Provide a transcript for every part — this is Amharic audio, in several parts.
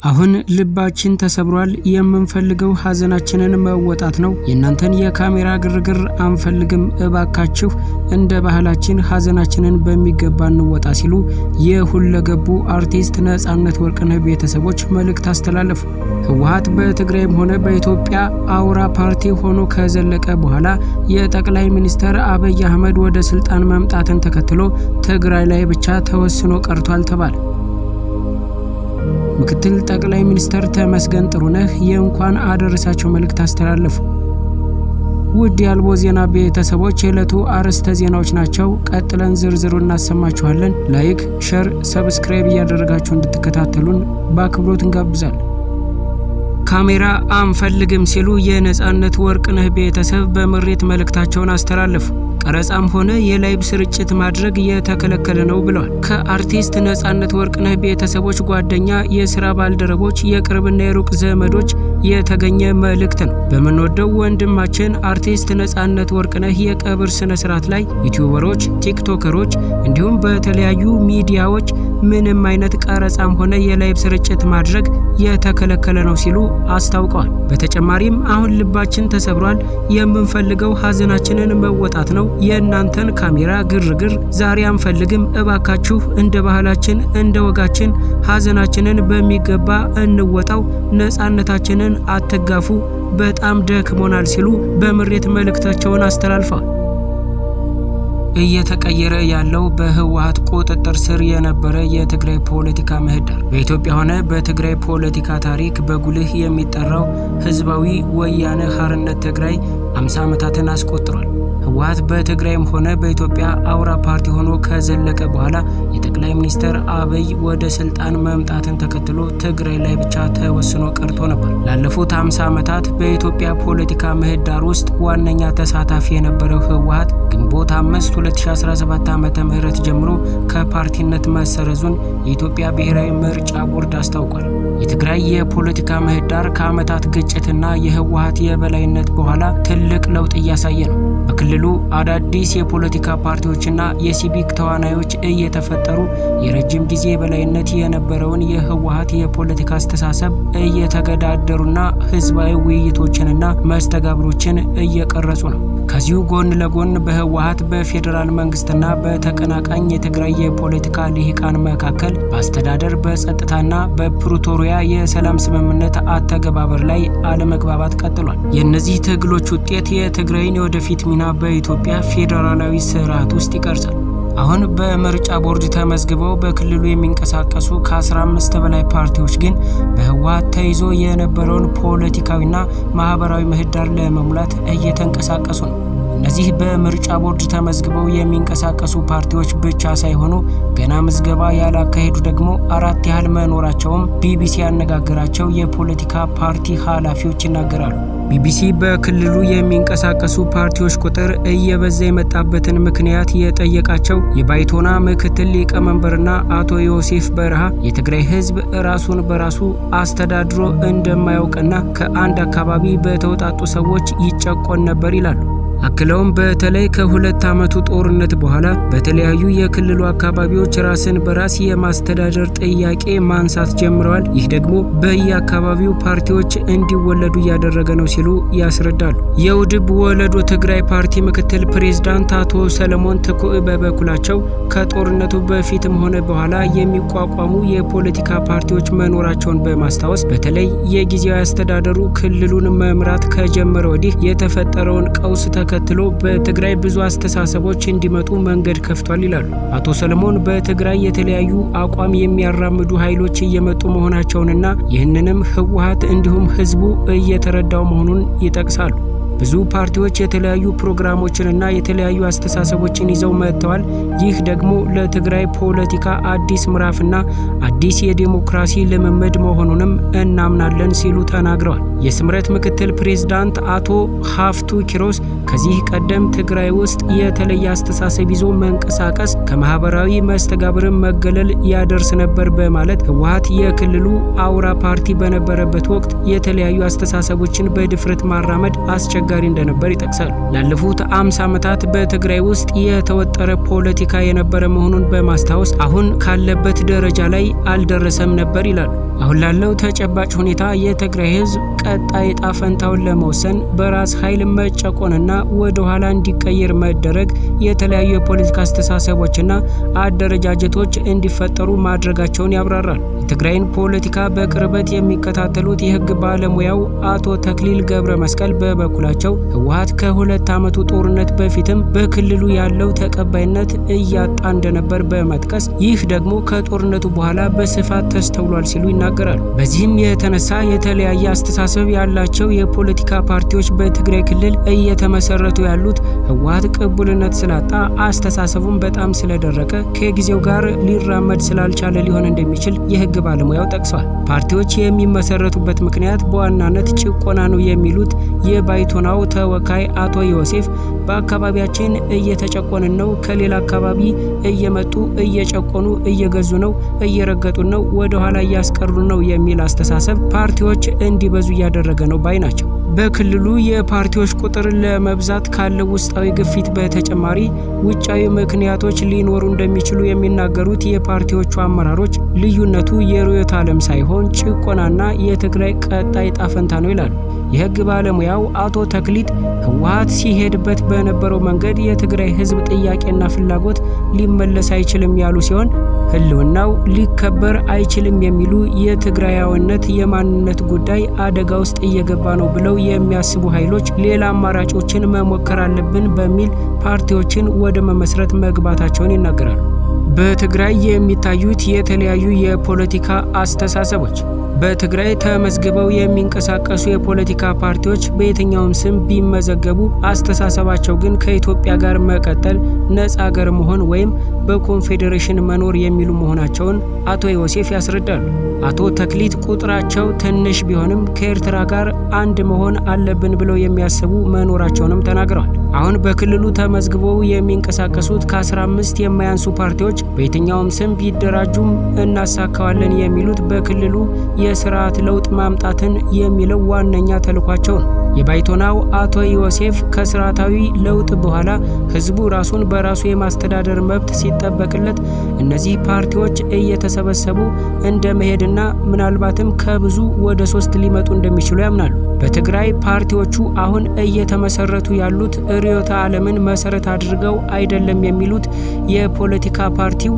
አሁን ልባችን ተሰብሯል። የምንፈልገው ሀዘናችንን መወጣት ነው። የእናንተን የካሜራ ግርግር አንፈልግም። እባካችሁ እንደ ባህላችን ሀዘናችንን በሚገባ እንወጣ ሲሉ የሁለገቡ አርቲስት ነጻነት ወርቅነህ ቤተሰቦች መልእክት አስተላለፉ። ህወሓት በትግራይም ሆነ በኢትዮጵያ አውራ ፓርቲ ሆኖ ከዘለቀ በኋላ የጠቅላይ ሚኒስትር አብይ አህመድ ወደ ስልጣን መምጣትን ተከትሎ ትግራይ ላይ ብቻ ተወስኖ ቀርቷል ተባለ። ምክትል ጠቅላይ ሚኒስትር ተመስገን ጥሩነህ የእንኳን አደረሳቸው መልእክት አስተላለፉ። ውድ የአልቦ ዜና ቤተሰቦች የዕለቱ አርዕስተ ዜናዎች ናቸው። ቀጥለን ዝርዝሩን እናሰማችኋለን። ላይክ፣ ሼር፣ ሰብስክራይብ እያደረጋችሁ እንድትከታተሉን በአክብሮት እንጋብዛለን። ካሜራ አንፈልግም ሲሉ የነጻነት ወርቅነህ ቤተሰብ በምሬት መልእክታቸውን አስተላለፉ። ቀረጻም ሆነ የላይቭ ስርጭት ማድረግ የተከለከለ ነው ብለዋል። ከአርቲስት ነጻነት ወርቅነህ ቤተሰቦች ጓደኛ፣ የሥራ ባልደረቦች፣ የቅርብና የሩቅ ዘመዶች የተገኘ መልእክት ነው። በምንወደው ወንድማችን አርቲስት ነጻነት ወርቅነህ የቀብር ስነ ስርዓት ላይ ዩቲዩበሮች፣ ቲክቶከሮች እንዲሁም በተለያዩ ሚዲያዎች ምንም አይነት ቀረጻም ሆነ የላይቭ ስርጭት ማድረግ የተከለከለ ነው ሲሉ አስታውቀዋል። በተጨማሪም አሁን ልባችን ተሰብሯል። የምንፈልገው ሀዘናችንን መወጣት ነው። የእናንተን ካሜራ ግርግር ዛሬ አንፈልግም። እባካችሁ እንደ ባህላችን እንደ ወጋችን ሀዘናችንን በሚገባ እንወጣው። ነጻነታችንን አትጋፉ። በጣም ደክሞናል ሲሉ በምሬት መልእክታቸውን አስተላልፈዋል። እየተቀየረ ያለው በህወሓት ቁጥጥር ስር የነበረ የትግራይ ፖለቲካ ምህዳር በኢትዮጵያ ሆነ በትግራይ ፖለቲካ ታሪክ በጉልህ የሚጠራው ህዝባዊ ወያነ ሓርነት ትግራይ 50 ዓመታትን አስቆጥሯል። ህወሓት በትግራይም ሆነ በኢትዮጵያ አውራ ፓርቲ ሆኖ ከዘለቀ በኋላ የጠቅላይ ሚኒስትር አብይ ወደ ስልጣን መምጣትን ተከትሎ ትግራይ ላይ ብቻ ተወስኖ ቀርቶ ነበር። ላለፉት 50 ዓመታት በኢትዮጵያ ፖለቲካ ምህዳር ውስጥ ዋነኛ ተሳታፊ የነበረው ህወሓት ግንቦት 5 2017 ዓ.ም ጀምሮ ከፓርቲነት መሰረዙን የኢትዮጵያ ብሔራዊ ምርጫ ቦርድ አስታውቋል። የትግራይ የፖለቲካ ምህዳር ከዓመታት ግጭትና የህወሓት የበላይነት በኋላ ትልቅ ለውጥ እያሳየ ነው። በክልሉ አዳዲስ የፖለቲካ ፓርቲዎችና የሲቪክ ተዋናዮች እየተፈጠሩ የረጅም ጊዜ በላይነት የነበረውን የህወሓት የፖለቲካ አስተሳሰብ እየተገዳደሩና ህዝባዊ ውይይቶችንና መስተጋብሮችን እየቀረጹ ነው። ከዚሁ ጎን ለጎን በህወሓት በፌዴራል መንግስትና በተቀናቃኝ የትግራይ የፖለቲካ ልሂቃን መካከል በአስተዳደር በጸጥታና በፕሪቶሪያ የሰላም ስምምነት አተገባበር ላይ አለመግባባት ቀጥሏል። የእነዚህ ትግሎች ውጤት የትግራይን የወደፊት ሚና በኢትዮጵያ ፌዴራላዊ ስርዓት ውስጥ ይቀርጻል። አሁን በምርጫ ቦርድ ተመዝግበው በክልሉ የሚንቀሳቀሱ ከ15 በላይ ፓርቲዎች ግን በህወሓት ተይዞ የነበረውን ፖለቲካዊና ማህበራዊ ምህዳር ለመሙላት እየተንቀሳቀሱ ነው። እነዚህ በምርጫ ቦርድ ተመዝግበው የሚንቀሳቀሱ ፓርቲዎች ብቻ ሳይሆኑ ገና ምዝገባ ያላካሄዱ ደግሞ 4 ያህል መኖራቸውም ቢቢሲ ያነጋገራቸው የፖለቲካ ፓርቲ ኃላፊዎች ይናገራሉ። ቢቢሲ በክልሉ የሚንቀሳቀሱ ፓርቲዎች ቁጥር እየበዛ የመጣበትን ምክንያት የጠየቃቸው የባይቶና ምክትል ሊቀመንበርና አቶ ዮሴፍ በረሃ የትግራይ ህዝብ ራሱን በራሱ አስተዳድሮ እንደማያውቅና ከአንድ አካባቢ በተውጣጡ ሰዎች ይጨቆን ነበር ይላሉ። አክለውም በተለይ ከ2 ዓመቱ ጦርነት በኋላ በተለያዩ የክልሉ አካባቢዎች ራስን በራስ የማስተዳደር ጥያቄ ማንሳት ጀምረዋል። ይህ ደግሞ በየአካባቢው ፓርቲዎች እንዲወለዱ እያደረገ ነው ሲሉ ያስረዳሉ። የውድብ ወለዶ ትግራይ ፓርቲ ምክትል ፕሬዝዳንት አቶ ሰለሞን ትኩእ በበኩላቸው ከጦርነቱ በፊትም ሆነ በኋላ የሚቋቋሙ የፖለቲካ ፓርቲዎች መኖራቸውን በማስታወስ በተለይ የጊዜያዊ አስተዳደሩ ክልሉን መምራት ከጀመረ ወዲህ የተፈጠረውን ቀውስ ተከትሎ በትግራይ ብዙ አስተሳሰቦች እንዲመጡ መንገድ ከፍቷል ይላሉ። አቶ ሰለሞን በትግራይ የተለያዩ አቋም የሚያራምዱ ኃይሎች እየመጡ መሆናቸውንና ይህንንም ህወሓት እንዲሁም ህዝቡ እየተረዳው መሆኑን ይጠቅሳሉ። ብዙ ፓርቲዎች የተለያዩ ፕሮግራሞችንና የተለያዩ አስተሳሰቦችን ይዘው መጥተዋል። ይህ ደግሞ ለትግራይ ፖለቲካ አዲስ ምዕራፍና አዲስ የዲሞክራሲ ልምምድ መሆኑንም እናምናለን ሲሉ ተናግረዋል። የስምረት ምክትል ፕሬዝዳንት አቶ ሀፍቱ ኪሮስ ከዚህ ቀደም ትግራይ ውስጥ የተለየ አስተሳሰብ ይዞ መንቀሳቀስ ከማህበራዊ መስተጋብርን መገለል ያደርስ ነበር በማለት ህወሓት የክልሉ አውራ ፓርቲ በነበረበት ወቅት የተለያዩ አስተሳሰቦችን በድፍረት ማራመድ አስቸጋሪ እንደነበር ይጠቅሳሉ። ላለፉት 50 ዓመታት በትግራይ ውስጥ የተወጠረ ፖለቲካ የነበረ መሆኑን በማስታወስ አሁን ካለበት ደረጃ ላይ አልደረሰም ነበር ይላሉ። አሁን ላለው ተጨባጭ ሁኔታ የትግራይ ህዝብ ቀጣይ ዕጣ ፈንታውን ለመወሰን በራስ ኃይል መጨቆንና ወደ ኋላ እንዲቀየር መደረግ የተለያዩ የፖለቲካ አስተሳሰቦችና አደረጃጀቶች እንዲፈጠሩ ማድረጋቸውን ያብራራል። የትግራይን ፖለቲካ በቅርበት የሚከታተሉት የህግ ባለሙያው አቶ ተክሊል ገብረ መስቀል በበኩላቸው ህወሓት ከ2 ዓመቱ ጦርነት በፊትም በክልሉ ያለው ተቀባይነት እያጣ እንደነበር በመጥቀስ ይህ ደግሞ ከጦርነቱ በኋላ በስፋት ተስተውሏል ሲሉ ይናገራሉ። በዚህም የተነሳ የተለያየ አስተሳሰብ ያላቸው የፖለቲካ ፓርቲዎች በትግራይ ክልል እየተመሰረቱ ያሉት ህወሓት ቅቡልነት ስላጣ አስተሳሰቡን በጣም ስለደረቀ ከጊዜው ጋር ሊራመድ ስላልቻለ ሊሆን እንደሚችል የህግ ባለሙያው ጠቅሰዋል። ፓርቲዎች የሚመሰረቱበት ምክንያት በዋናነት ጭቆና ነው የሚሉት የባይቶናው ተወካይ አቶ ዮሴፍ በአካባቢያችን እየተጨቆንን ነው፣ ከሌላ አካባቢ እየመጡ እየጨቆኑ እየገዙ ነው፣ እየረገጡን ነው፣ ወደ ኋላ እያስቀሩ ነው የሚል አስተሳሰብ ፓርቲዎች እንዲበዙ እያደረገ ነው ባይ ናቸው። በክልሉ የፓርቲዎች ቁጥር ለመብዛት ካለው ውስጣዊ ግፊት በተጨማሪ ውጫዊ ምክንያቶች ሊኖሩ እንደሚችሉ የሚናገሩት የፓርቲዎቹ አመራሮች ልዩነቱ የርዕዮተ ዓለም ሳይሆን ጭቆናና የትግራይ ቀጣይ ዕጣ ፈንታ ነው ይላሉ። የህግ ባለሙያው አቶ ተክሊት ህወሓት ሲሄድበት በነበረው መንገድ የትግራይ ህዝብ ጥያቄና ፍላጎት ሊመለስ አይችልም ያሉ ሲሆን ህልውናው ሊከበር አይችልም የሚሉ የትግራያዊነት የማንነት ጉዳይ አደጋ ውስጥ እየገባ ነው ብለው የሚያስቡ ኃይሎች ሌላ አማራጮችን መሞከር አለብን በሚል ፓርቲዎችን ወደ መመስረት መግባታቸውን ይናገራሉ። በትግራይ የሚታዩት የተለያዩ የፖለቲካ አስተሳሰቦች በትግራይ ተመዝግበው የሚንቀሳቀሱ የፖለቲካ ፓርቲዎች በየትኛውም ስም ቢመዘገቡ አስተሳሰባቸው ግን ከኢትዮጵያ ጋር መቀጠል፣ ነፃ ሀገር መሆን ወይም በኮንፌዴሬሽን መኖር የሚሉ መሆናቸውን አቶ ዮሴፍ ያስረዳሉ። አቶ ተክሊት ቁጥራቸው ትንሽ ቢሆንም ከኤርትራ ጋር አንድ መሆን አለብን ብለው የሚያስቡ መኖራቸውንም ተናግረዋል። አሁን በክልሉ ተመዝግበው የሚንቀሳቀሱት ከ15 የማያንሱ ፓርቲዎች በየትኛውም ስም ቢደራጁም እናሳካዋለን የሚሉት በክልሉ የስርዓት ለውጥ ማምጣትን የሚለው ዋነኛ ተልኳቸው ነው። የባይቶናው አቶ ዮሴፍ ከስርዓታዊ ለውጥ በኋላ ህዝቡ ራሱን በራሱ የማስተዳደር መብት ሲጠበቅለት እነዚህ ፓርቲዎች እየተሰበሰቡ እንደ መሄድና ምናልባትም ከብዙ ወደ 3 ሊመጡ እንደሚችሉ ያምናሉ። በትግራይ ፓርቲዎቹ አሁን እየተመሰረቱ ያሉት ርዕዮተ ዓለምን መሰረት አድርገው አይደለም የሚሉት የፖለቲካ ፓርቲው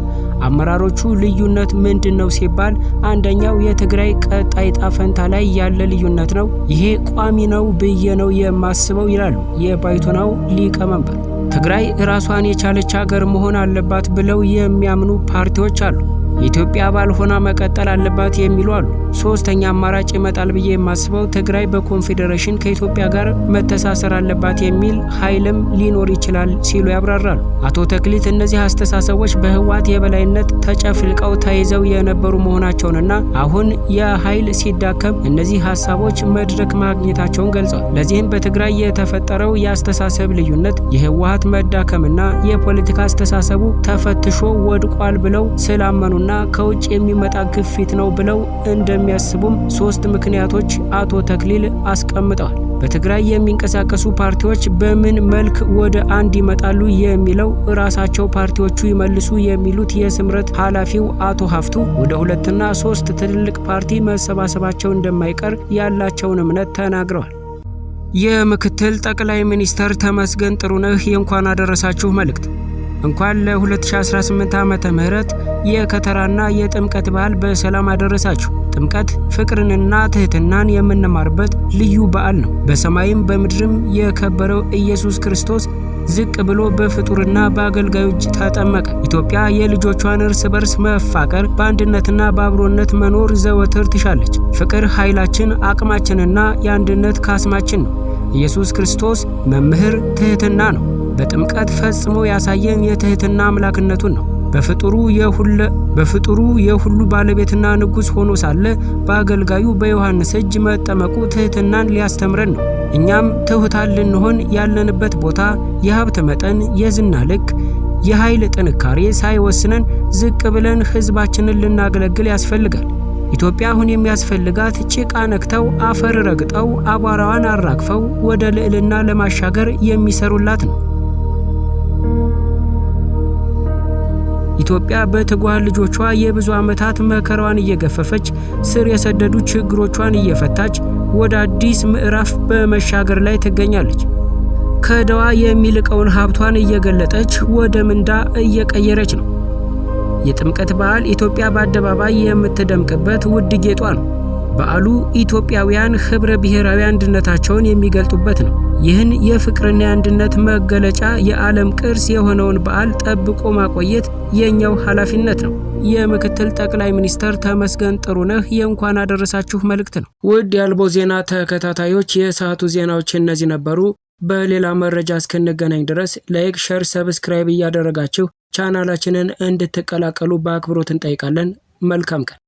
አመራሮቹ ልዩነት ምንድነው ሲባል አንደኛው የትግራይ ቀጣይ ዕጣ ፈንታ ላይ ያለ ልዩነት ነው፣ ይሄ ቋሚ ነው ብዬ ነው የማስበው ይላሉ የባይቶናው ሊቀመንበር። ትግራይ ራሷን የቻለች ሀገር መሆን አለባት ብለው የሚያምኑ ፓርቲዎች አሉ። የኢትዮጵያ አባል ሆና መቀጠል አለባት የሚሉ አሉ። ሶስተኛ አማራጭ ይመጣል ብዬ የማስበው ትግራይ በኮንፌዴሬሽን ከኢትዮጵያ ጋር መተሳሰር አለባት የሚል ኃይልም ሊኖር ይችላል ሲሉ ያብራራሉ። አቶ ተክሊት እነዚህ አስተሳሰቦች በህወሓት የበላይነት ተጨፍልቀው ተይዘው የነበሩ መሆናቸውንና አሁን የኃይል ሲዳከም እነዚህ ሀሳቦች መድረክ ማግኘታቸውን ገልጸዋል። ለዚህም በትግራይ የተፈጠረው የአስተሳሰብ ልዩነት የህወሓት መዳከምና የፖለቲካ አስተሳሰቡ ተፈትሾ ወድቋል ብለው ስላመኑና ከውጭ የሚመጣ ግፊት ነው ብለው እንደሚያስቡም 3 ምክንያቶች አቶ ተክሊል አስቀምጠዋል። በትግራይ የሚንቀሳቀሱ ፓርቲዎች በምን መልክ ወደ አንድ ይመጣሉ የሚለው ራሳቸው ፓርቲዎቹ ይመልሱ የሚሉት የስምረት ኃላፊው አቶ ሀፍቱ ወደ 2 እና 3 ትልልቅ ፓርቲ መሰባሰባቸው እንደማይቀር ያላቸውን እምነት ተናግረዋል። የምክትል ጠቅላይ ሚኒስትር ተመስገን ጥሩነህ የእንኳን አደረሳችሁ መልእክት። እንኳን ለ2018 ዓመተ ምህረት የከተራና የጥምቀት በዓል በሰላም አደረሳችሁ። ጥምቀት ፍቅርንና ትህትናን የምንማርበት ልዩ በዓል ነው። በሰማይም በምድርም የከበረው ኢየሱስ ክርስቶስ ዝቅ ብሎ በፍጡርና በአገልጋዮች ተጠመቀ። ኢትዮጵያ የልጆቿን እርስ በርስ መፋቀር፣ በአንድነትና በአብሮነት መኖር ዘወትር ትሻለች። ፍቅር ኃይላችን፣ አቅማችንና የአንድነት ካስማችን ነው። ኢየሱስ ክርስቶስ መምህር ትህትና ነው። በጥምቀት ፈጽሞ ያሳየን የትህትና አምላክነቱን ነው። በፍጡሩ የሁሉ ባለቤትና ንጉሥ ሆኖ ሳለ በአገልጋዩ በዮሐንስ እጅ መጠመቁ ትሕትናን ሊያስተምረን ነው። እኛም ትሑታን ልንሆን ያለንበት ቦታ፣ የሀብት መጠን፣ የዝና ልክ፣ የኃይል ጥንካሬ ሳይወስነን ዝቅ ብለን ሕዝባችንን ልናገለግል ያስፈልጋል። ኢትዮጵያ አሁን የሚያስፈልጋት ጭቃ ነክተው አፈር ረግጠው አቧራዋን አራግፈው ወደ ልዕልና ለማሻገር የሚሰሩላት ነው። ኢትዮጵያ በትጉሃን ልጆቿ የብዙ ዓመታት መከራዋን እየገፈፈች ስር የሰደዱ ችግሮቿን እየፈታች ወደ አዲስ ምዕራፍ በመሻገር ላይ ትገኛለች። ከዕዳዋ የሚልቀውን ሀብቷን እየገለጠች ወደ ምንዳ እየቀየረች ነው። የጥምቀት በዓል ኢትዮጵያ በአደባባይ የምትደምቅበት ውድ ጌጧ ነው። በዓሉ ኢትዮጵያውያን ኅብረ ብሔራዊ አንድነታቸውን የሚገልጡበት ነው። ይህን የፍቅርና የአንድነት መገለጫ የዓለም ቅርስ የሆነውን በዓል ጠብቆ ማቆየት የኛው ኃላፊነት ነው። የምክትል ጠቅላይ ሚኒስትር ተመስገን ጥሩነህ የእንኳን አደረሳችሁ መልእክት ነው። ውድ የአልቦ ዜና ተከታታዮች የሰዓቱ ዜናዎች እነዚህ ነበሩ። በሌላ መረጃ እስክንገናኝ ድረስ ላይክ፣ ሸር፣ ሰብስክራይብ እያደረጋችሁ ቻናላችንን እንድትቀላቀሉ በአክብሮት እንጠይቃለን። መልካም ቀን።